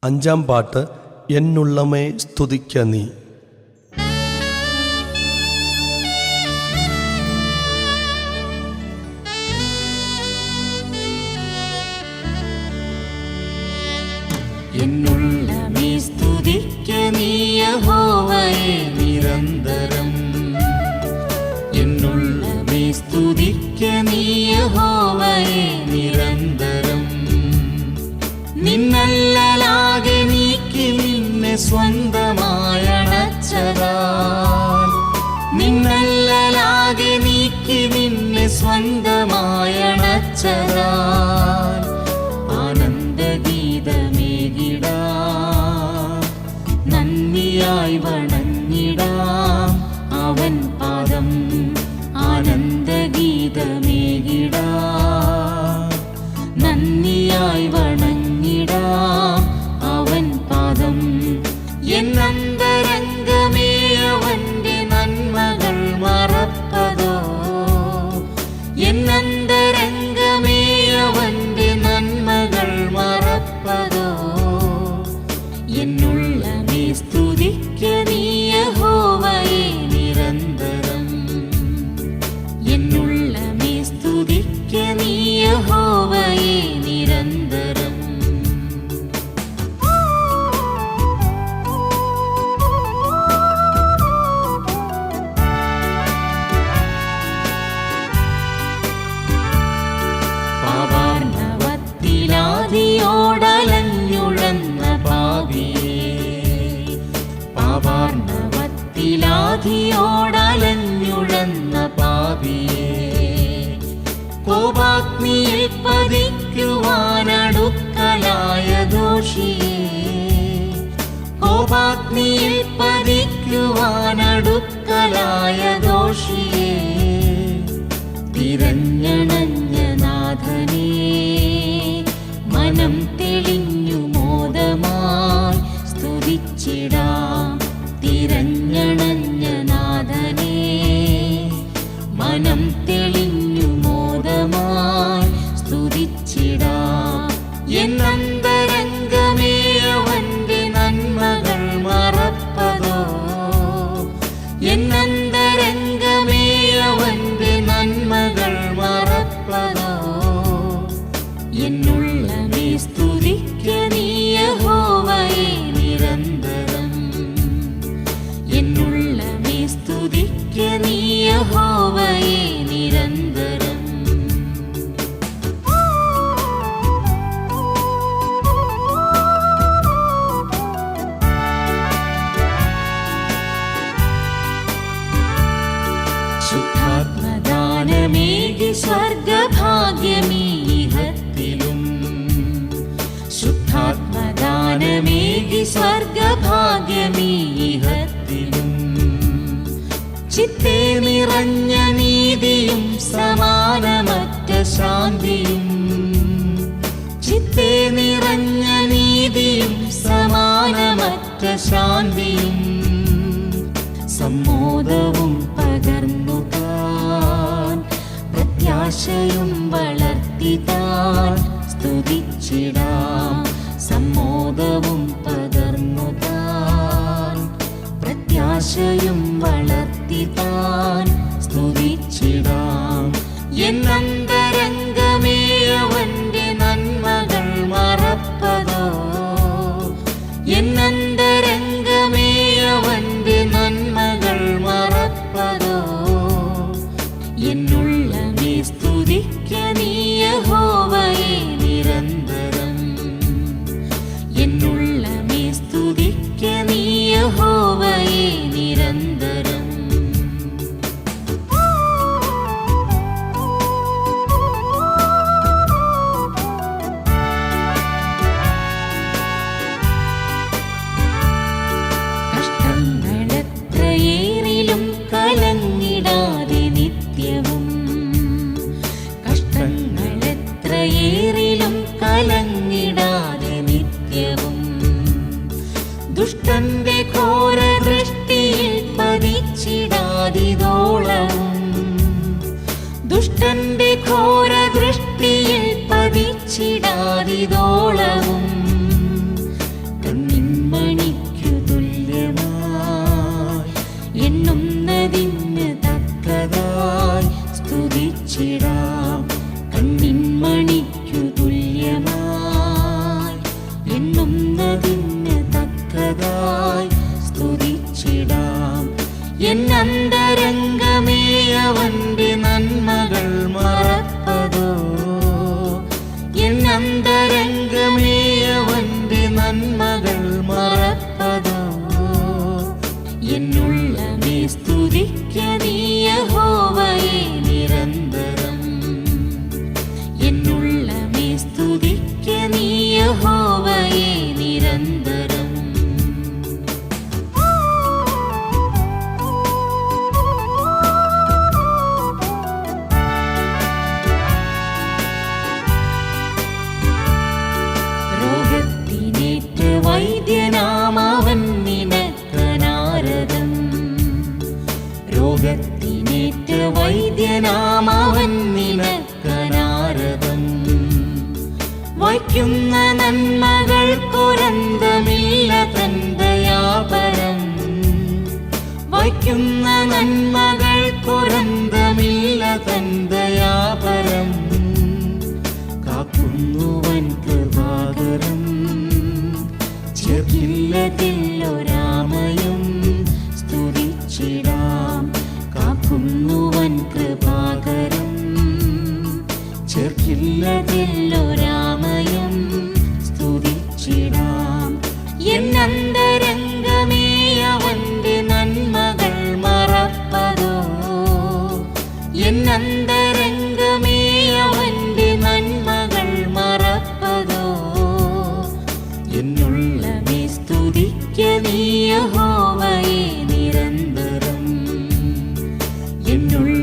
അഞ്ചാം പാട്ട് എന്നുള്ളമേ സ്തുതിക്ക നീ. എന്നുള്ളമേ സ്തുതിക്ക നീ യഹോവയെ നിരന്തരം. എന്നുള്ളമേ സ്തുതിക്ക നീ യഹോവയെ നിരന്തരം. നിന്നല്ലാകെ നീക്കി നിന്നെ സ്വന്തമായണച്ചതാൽ. നിന്നല്ലാകെ നീക്കി നിന്നെ സ്വന്തമായണച്ചതാൽ. ആനന്ദഗീതമേകിടാം, നന്ദിയായി വണങ്ങിടാം അവൻ പാദം. ആനന്ദഗീതമേകിടാം, നന്ദിയായി വണങ്ങിടാം അവൻ പാദം. എന്നന്തരംഗമേ അവന്റെ നന്മകൾ മറപ്പതോ. എന്നന്തരംഗമേ അവന്റെ നന്മകൾ മറപ്പതോ. എന്നുള്ളമേ സ്തുതിക്ക നീ യഹോവയെ നിരന്തരം. എന്നുള്ളമേ സ്തുതിക്ക നീ യഹോവയെ നിരന്തരം. പാപാർണവത്തിലാദിയോടലഞ്ഞുഴന്ന പാപിയേ, പാപാർണവത്തിലാദിയോടലഞ്ഞുഴന്ന പാപിയേ, കോപാഗ്നിയിൽ പതിക്കുവാനടുക്കലായ ദോഷിയേ, കോപാഗ്നിയിൽ പതിക്കുവാനടുക്കലായ ദോഷിയേ, തിരഞ്ഞണഞ്ഞ നാഥനേ, മനം തെളിഞ്ഞു മോദമായി സ്തുതിച്ചിടാം. തിരഞ്ഞണഞ്ഞ നാഥനേ, മനം തെളിഞ്ഞു മോദമായി സ്തുതിച്ചിടാം. എന്നന്തരംഗമേ അവന്റെ നന്മകൾ മറപ്പതോ. എന്നന്തരംഗമേ അവന്റെ നന്മകൾ മറപ്പതോ. എന്നുള്ളമേ സ്തുതിക്ക നീ യഹോവയെ നിരന്തരം. എന്നുള്ളമേ സ്തുതിക്ക നീ യഹോവയെ നിരന്തരം. ശുദ്ധാത്മദാനമേകി സ്വർഗഭാഗ്യമീഹത്തിലും. ശുദ്ധാത്മദാനമേകി സ്വർഗഭാഗ്യമീഹത്തിലും. ചിത്തേ നിറഞ്ഞ നീതിയും സമാനമറ്റ ശാന്തിയും. ചിത്തേ നിറഞ്ഞ നീതിയും സമാനമറ്റ ശാന്തിയും. സമ്മോദവും പകർന്നു താൻ, പ്രത്യാശയും വളർത്തി താൻ സ്തുതിച്ചിടാം. സമ്മോദവും പകർന്നു താൻ, പ്രത്യാശയും വളർത്തി താൻ സ്തുതിച്ചിടാം. എന്നന്തരംഗമേ അവന്റെ നന്മകൾ മറപ്പതോ. എന്നന്തരംഗമേ അവന്റെ നന്മകൾ മറപ്പതോ. എന്നുള്ളമേ സ്തുതിക്ക നീ യഹോവയെ നിരന്തരം. എന്നുള്ളമേ സ്തുതിക്ക നീ യഹോവയെ നിരന്തരം. കഷ്ടങ്ങളെത്രയേറിലും കലങ്ങിടാതെ നിത്യവും. കഷ്ടങ്ങളെത്രയേറിലും കലങ്ങിടാതെ നിത്യവും. ദുഷ്ടന്റെ ഘോര ദൃഷ്ടിയിൽ പതിച്ചിടാതിതോളവും. ദുഷ്ടന്റെ ഘോര ദൃഷ്ടിയിൽ പതിച്ചിടാതിതോളവും. ചൊന്നതിന് തക്കതായി സ്തുതിച്ചിടാം. എന്നന്തരംഗമേ അവന്റെ നന്മകൾ മറപ്പതോ, എന്നന്തരംഗമേ അവന്റെ നന്മകൾ മറപ്പതോ. എന്നുള്ളമേ സ്തുതിക്ക നീ യഹോവയെ നിരന്തരം, എന്നുള്ളമേ സ്തുതിക്ക നീ യഹോവയെ നിരന്തരം. രോഗത്തിനേറ്റ വൈദ്യനാമവൻ നിനക്കനാരദം, രോഗത്തിനേറ്റ വൈദ്യനാമവൻ നിനക്കനാരദം. വയ്ക്കുന്ന നന്മകൾക്കൊരന്തമില്ല തന്തയാപരം, വയ്ക്കുന്ന നന്മകൾക്കൊരന്തമില്ല തന്തയാപരം. കാക്കുന്നവൻ കൃപാകരം, ചേർക്കില്ലതില്ലൊരാമയം സ്തുതിച്ചിടാം. കാക്കുന്നവൻ കൃപാകരം, ചേർക്കില്ലതില്ലൊരാമയം സ്തുതിച്ചിടാം. എന്നന്തരംഗമേ അവന്റെ നന്മകൾ മറപ്പതോ, എന്നന്തരംഗമേ അവന്റെ നന്മകൾ മറപ്പതോ. എന്നുള്ളമേ സ്തുതിക്ക നീ യഹോവയെ നിരന്തരം, എന്നുള്ള